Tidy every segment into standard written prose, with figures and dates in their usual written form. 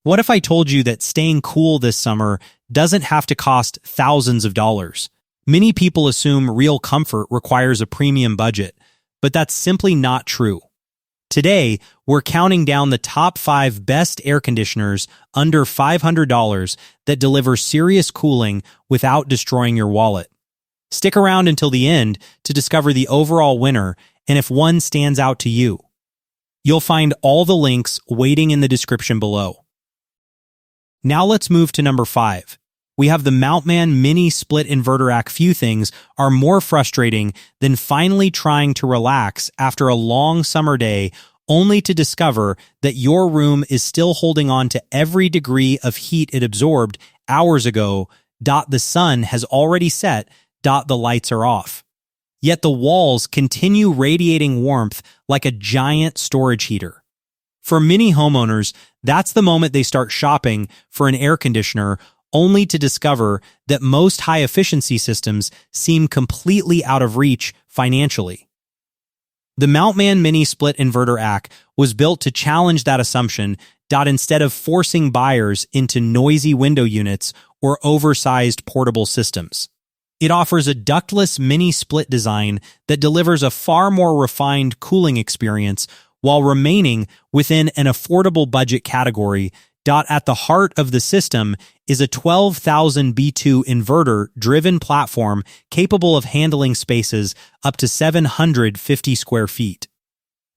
What if I told you that staying cool this summer doesn't have to cost thousands of dollars? Many people assume real comfort requires a premium budget, but that's simply not true. Today, we're counting down the top 5 best air conditioners under $500 that deliver serious cooling without destroying your wallet. Stick around until the end to discover the overall winner and if one stands out to you. You'll find all the links waiting in the description below. Now let's move to number 5. We have the Mountman Mini Split Inverter AC. Few things are more frustrating than finally trying to relax after a long summer day only to discover that your room is still holding on to every degree of heat it absorbed hours ago. The sun has already set. The lights are off. Yet the walls continue radiating warmth like a giant storage heater. For many homeowners, that's the moment they start shopping for an air conditioner, only to discover that most high-efficiency systems seem completely out of reach financially. The Mountman Mini Split Inverter AC was built to challenge that assumption. Instead of forcing buyers into noisy window units or oversized portable systems, it offers a ductless mini split design that delivers a far more refined cooling experience while remaining within an affordable budget category. At the heart of the system is a 12,000 B2 inverter-driven platform capable of handling spaces up to 750 square feet.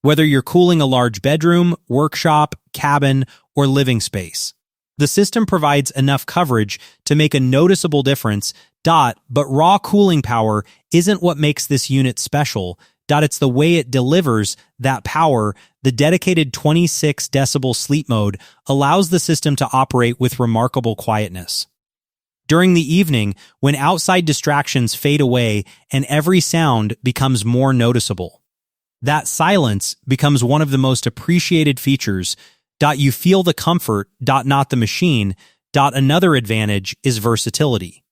Whether you're cooling a large bedroom, workshop, cabin, or living space, the system provides enough coverage to make a noticeable difference. But raw cooling power isn't what makes this unit special. It's the way it delivers that power. The dedicated 26 decibel sleep mode allows the system to operate with remarkable quietness. During the evening, when outside distractions fade away and every sound becomes more noticeable, that silence becomes one of the most appreciated features. You feel the comfort, not the machine. Another advantage is versatility.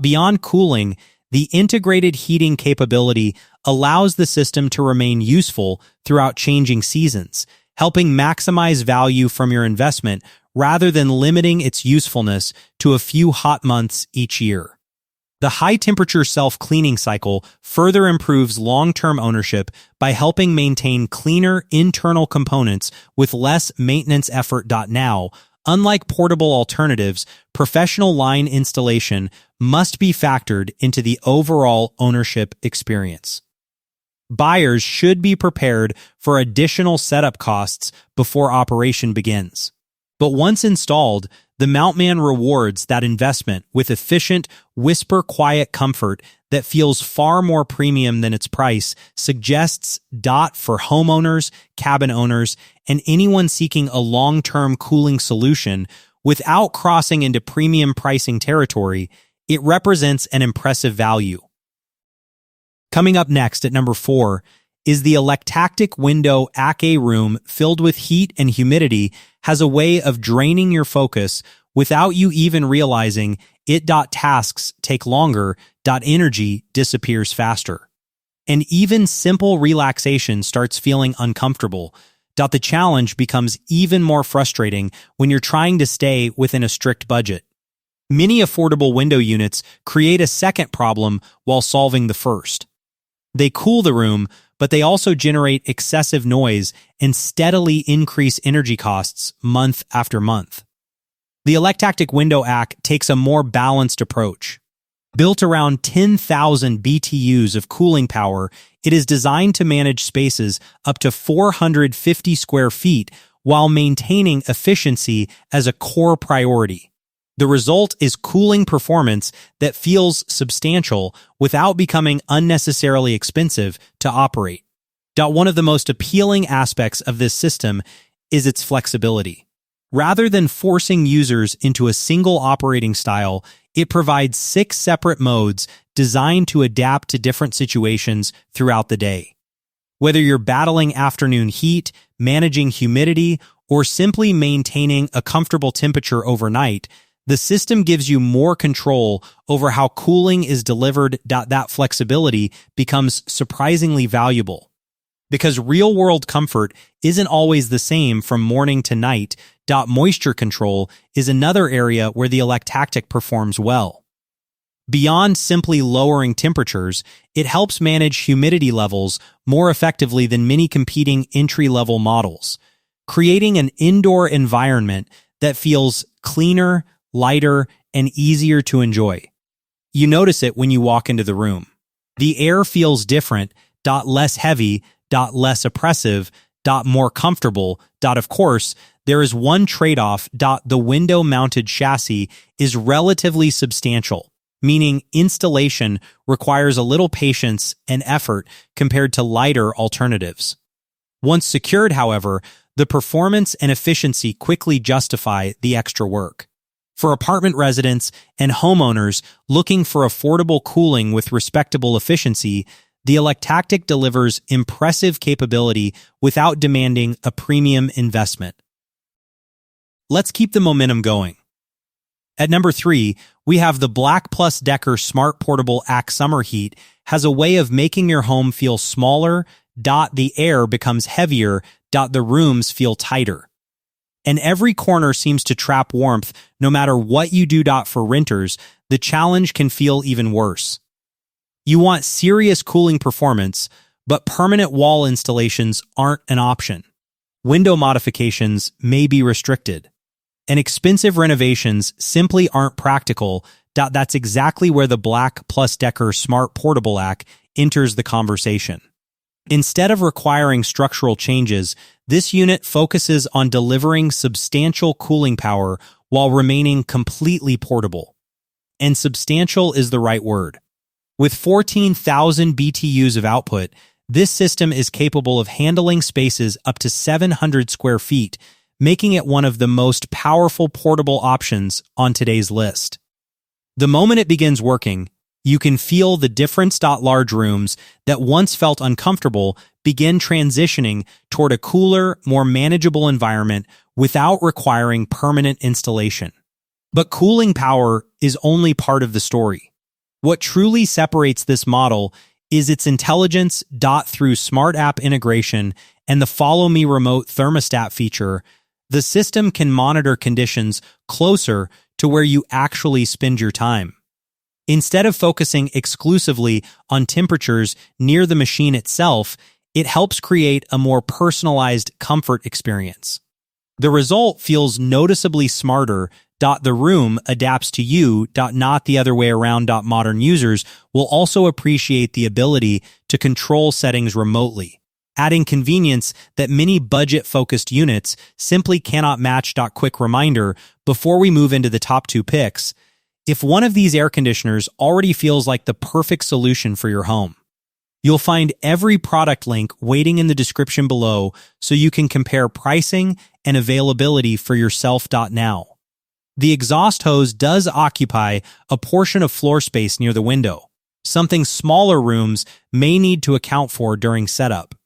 Beyond cooling, the integrated heating capability allows the system to remain useful throughout changing seasons, helping maximize value from your investment rather than limiting its usefulness to a few hot months each year. The high-temperature self-cleaning cycle further improves long-term ownership by helping maintain cleaner internal components with less maintenance effort. Now, unlike portable alternatives, professional line installation must be factored into the overall ownership experience. Buyers should be prepared for additional setup costs before operation begins. But once installed, the Mountman rewards that investment with efficient, whisper-quiet comfort that feels far more premium than its price. Suggests for homeowners, cabin owners, and anyone seeking a long-term cooling solution without crossing into premium pricing territory. It represents an impressive value. Coming up next at number 4 is the Electactic Window AC. Room filled with heat and humidity has a way of draining your focus without you even realizing it. Tasks take longer. Energy disappears faster. And even simple relaxation starts feeling uncomfortable. The challenge becomes even more frustrating when you're trying to stay within a strict budget. Many affordable window units create a second problem while solving the first. They cool the room, but they also generate excessive noise and steadily increase energy costs month after month. The Electactic Window AC takes a more balanced approach. Built around 10,000 BTUs of cooling power, it is designed to manage spaces up to 450 square feet while maintaining efficiency as a core priority. The result is cooling performance that feels substantial without becoming unnecessarily expensive to operate. One of the most appealing aspects of this system is its flexibility. Rather than forcing users into a single operating style, it provides 6 separate modes designed to adapt to different situations throughout the day. Whether you're battling afternoon heat, managing humidity, or simply maintaining a comfortable temperature overnight, the system gives you more control over how cooling is delivered. That flexibility becomes surprisingly valuable. Because real-world comfort isn't always the same from morning to night, moisture control is another area where the Electactic performs well. Beyond simply lowering temperatures, it helps manage humidity levels more effectively than many competing entry-level models, creating an indoor environment that feels cleaner, lighter, and easier to enjoy. You notice it when you walk into the room. The air feels different, less heavy, less oppressive, more comfortable. Of course, there is one trade-off. The window-mounted chassis is relatively substantial, meaning installation requires a little patience and effort compared to lighter alternatives. Once secured, however, the performance and efficiency quickly justify the extra work. For apartment residents and homeowners looking for affordable cooling with respectable efficiency, the Electactic delivers impressive capability without demanding a premium investment. Let's keep the momentum going. At number 3, we have the BLACK+DECKER Smart Portable AC Summer Heat has a way of making your home feel smaller, the air becomes heavier, the rooms feel tighter. And every corner seems to trap warmth no matter what you do. For renters, the challenge can feel even worse. You want serious cooling performance, but permanent wall installations aren't an option. Window modifications may be restricted. And expensive renovations simply aren't practical. That's exactly where the BLACK+DECKER Smart Portable AC enters the conversation. Instead of requiring structural changes, this unit focuses on delivering substantial cooling power while remaining completely portable. And substantial is the right word. With 14,000 BTUs of output, this system is capable of handling spaces up to 700 square feet, making it one of the most powerful portable options on today's list. The moment it begins working, you can feel the difference. Large rooms that once felt uncomfortable begin transitioning toward a cooler, more manageable environment without requiring permanent installation. But cooling power is only part of the story. What truly separates this model is its intelligence. Through smart app integration and the Follow Me remote thermostat feature, the system can monitor conditions closer to where you actually spend your time. Instead of focusing exclusively on temperatures near the machine itself, it helps create a more personalized comfort experience. The result feels noticeably smarter. The room adapts to you. Not the other way around. Modern users will also appreciate the ability to control settings remotely, adding convenience that many budget-focused units simply cannot match. Quick reminder before we move into the top 2 picks, if one of these air conditioners already feels like the perfect solution for your home, you'll find every product link waiting in the description below so you can compare pricing and availability for yourself. Now, the exhaust hose does occupy a portion of floor space near the window, something smaller rooms may need to account for during setup.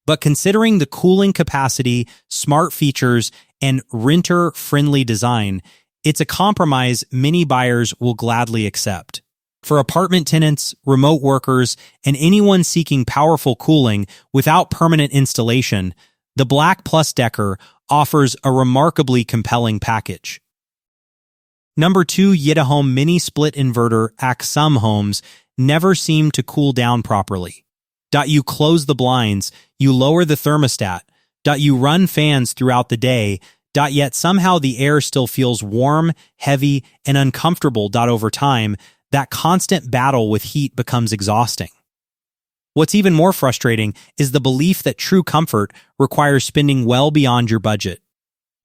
But considering the cooling capacity, smart features, and renter-friendly design, it's a compromise many buyers will gladly accept. For apartment tenants, remote workers, and anyone seeking powerful cooling without permanent installation, the BLACK+DECKER offers a remarkably compelling package. Number 2, YITAHOME Mini Split Inverter AC. Some homes never seem to cool down properly. You close the blinds, you lower the thermostat, you run fans throughout the day, yet somehow the air still feels warm, heavy, and uncomfortable. Over time, that constant battle with heat becomes exhausting. What's even more frustrating is the belief that true comfort requires spending well beyond your budget.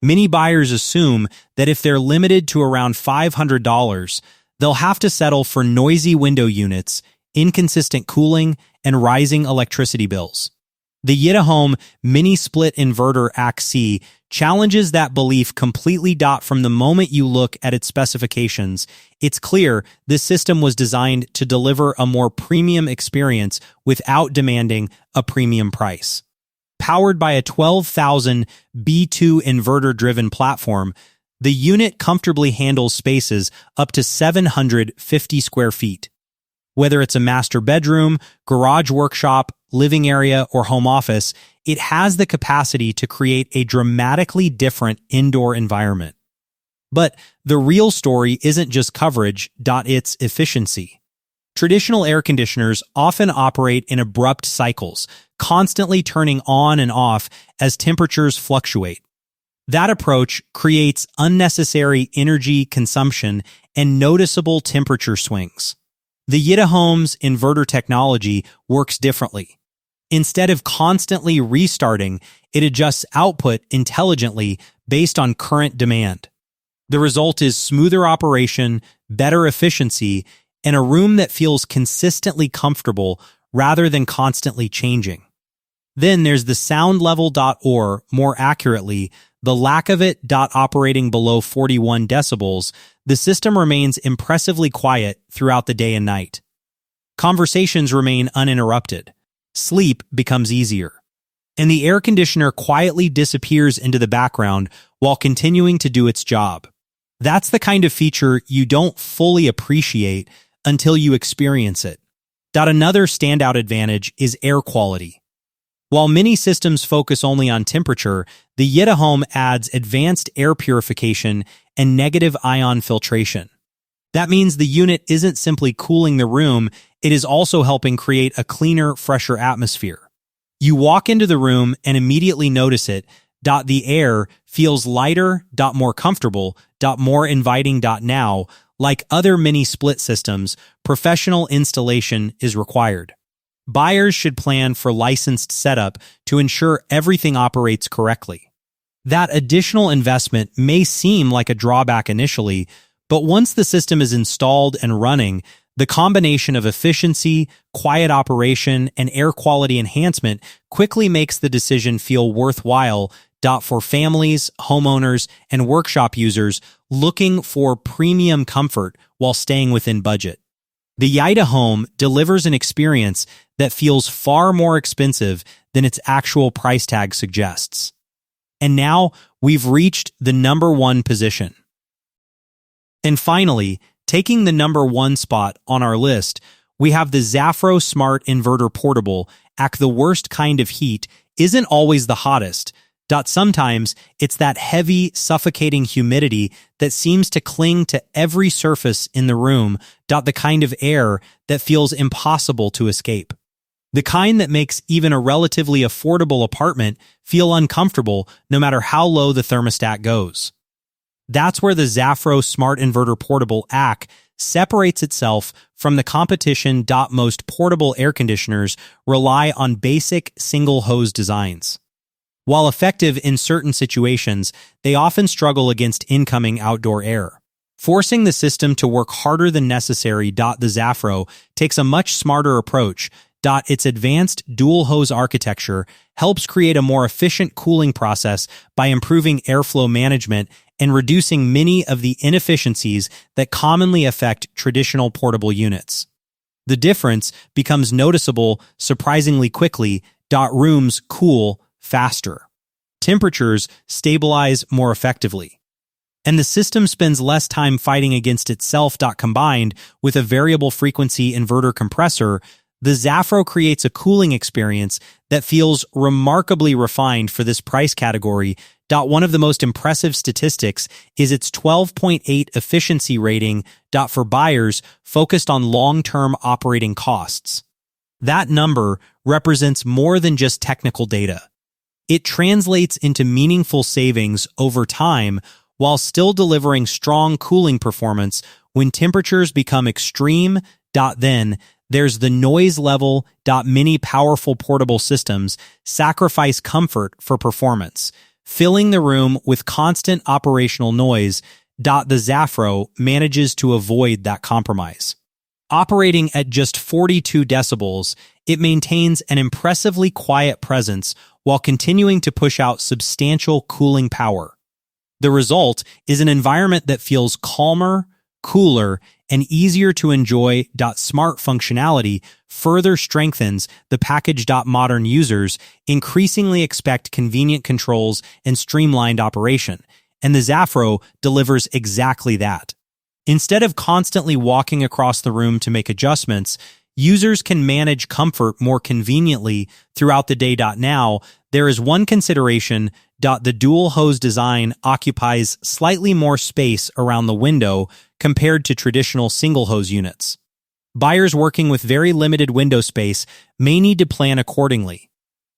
Many buyers assume that if they're limited to around $500, they'll have to settle for noisy window units, inconsistent cooling, and rising electricity bills. The YITAHOME Mini Split Inverter AC challenges that belief completely. From the moment you look at its specifications, it's clear this system was designed to deliver a more premium experience without demanding a premium price. Powered by a 12,000 B2 inverter-driven platform, the unit comfortably handles spaces up to 750 square feet. Whether it's a master bedroom, garage workshop, living area, or home office, it has the capacity to create a dramatically different indoor environment. But the real story isn't just coverage, it's efficiency. Traditional air conditioners often operate in abrupt cycles, constantly turning on and off as temperatures fluctuate. That approach creates unnecessary energy consumption and noticeable temperature swings. The YITAHOME's inverter technology works differently. Instead of constantly restarting, it adjusts output intelligently based on current demand. The result is smoother operation, better efficiency, and a room that feels consistently comfortable rather than constantly changing. Then there's the sound level, or more accurately, the lack of it. Operating below 41 decibels, the system remains impressively quiet throughout the day and night. Conversations remain uninterrupted. Sleep becomes easier. And the air conditioner quietly disappears into the background while continuing to do its job. That's the kind of feature you don't fully appreciate until you experience it. Another standout advantage is air quality. While many systems focus only on temperature, the YITAHOME adds advanced air purification and negative ion filtration. That means the unit isn't simply cooling the room, it is also helping create a cleaner, fresher atmosphere. You walk into the room and immediately notice it. The air feels lighter, more comfortable, more inviting. Now, like other mini-split systems, professional installation is required. Buyers should plan for licensed setup to ensure everything operates correctly. That additional investment may seem like a drawback initially, but once the system is installed and running, the combination of efficiency, quiet operation, and air quality enhancement quickly makes the decision feel worthwhile for families, homeowners, and workshop users looking for premium comfort while staying within budget. The YITAHOME delivers an experience that feels far more expensive than its actual price tag suggests. And now we've reached the number one position. And finally, taking the number one spot on our list, we have the ZAFRO Smart Inverter Portable. The worst kind of heat isn't always the hottest. Sometimes it's that heavy, suffocating humidity that seems to cling to every surface in the room. The kind of air that feels impossible to escape. The kind that makes even a relatively affordable apartment feel uncomfortable no matter how low the thermostat goes. That's where the ZAFRO Smart Inverter Portable AC separates itself from the competition. Most portable air conditioners rely on basic single-hose designs. While effective in certain situations, they often struggle against incoming outdoor air, forcing the system to work harder than necessary. The ZAFRO takes a much smarter approach. Its advanced dual-hose architecture helps create a more efficient cooling process by improving airflow management and reducing many of the inefficiencies that commonly affect traditional portable units. The difference becomes noticeable surprisingly quickly. Rooms cool faster. Temperatures stabilize more effectively. And the system spends less time fighting against itself. Combined with a variable frequency inverter compressor, the ZAFRO creates a cooling experience that feels remarkably refined for this price category. One of the most impressive statistics is its 12.8 efficiency rating. For buyers focused on long-term operating costs. That number represents more than just technical data. It translates into meaningful savings over time while still delivering strong cooling performance when temperatures become extreme. Then there's the noise level. Many powerful portable systems sacrifice comfort for performance, filling the room with constant operational noise. The ZAFRO manages to avoid that compromise. Operating at just 42 decibels, it maintains an impressively quiet presence while continuing to push out substantial cooling power. The result is an environment that feels calmer, cooler, and easier to enjoy. Smart functionality further strengthens the package. Modern users increasingly expect convenient controls and streamlined operation, and the ZAFRO delivers exactly that. Instead of constantly walking across the room to make adjustments, users can manage comfort more conveniently throughout the day. Now, there is one consideration. The dual hose design occupies slightly more space around the window compared to traditional single hose units. Buyers working with very limited window space may need to plan accordingly.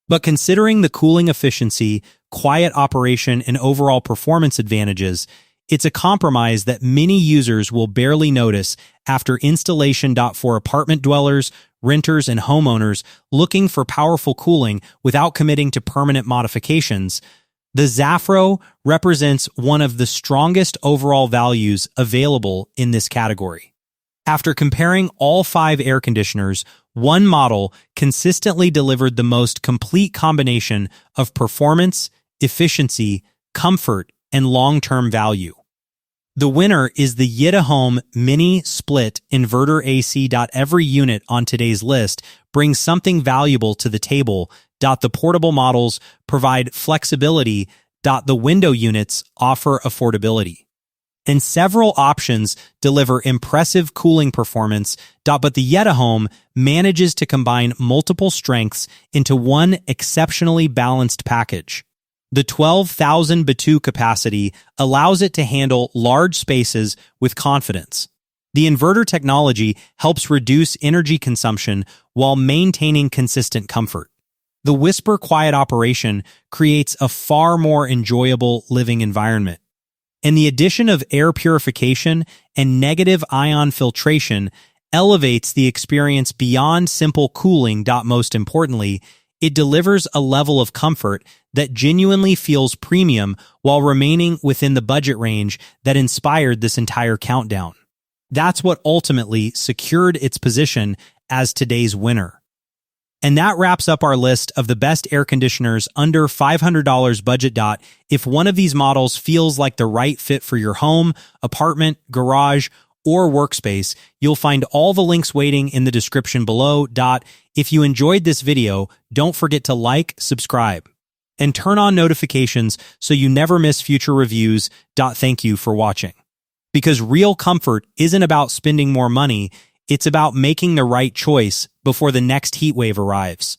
But considering the cooling efficiency, quiet operation, and overall performance advantages, it's a compromise that many users will barely notice after installation. For apartment dwellers, renters, and homeowners looking for powerful cooling without committing to permanent modifications, the ZAFRO represents one of the strongest overall values available in this category. After comparing all 5 air conditioners, one model consistently delivered the most complete combination of performance, efficiency, comfort, and long-term value. The winner is the YITAHOME Mini Split Inverter AC. Every unit on today's list brings something valuable to the table. The portable models provide flexibility. The window units offer affordability. And several options deliver impressive cooling performance. But the YITAHOME manages to combine multiple strengths into one exceptionally balanced package. The 12,000 BTU capacity allows it to handle large spaces with confidence. The inverter technology helps reduce energy consumption while maintaining consistent comfort. The whisper quiet operation creates a far more enjoyable living environment. And the addition of air purification and negative ion filtration elevates the experience beyond simple cooling. Most importantly, it delivers a level of comfort that genuinely feels premium while remaining within the budget range that inspired this entire countdown. That's what ultimately secured its position as today's winner. And that wraps up our list of the best air conditioners under $500 budget. If one of these models feels like the right fit for your home, apartment, garage, or workspace, you'll find all the links waiting in the description below. If you enjoyed this video, don't forget to like, subscribe, and turn on notifications so you never miss future reviews. Thank you for watching. Because real comfort isn't about spending more money, it's about making the right choice before the next heat wave arrives.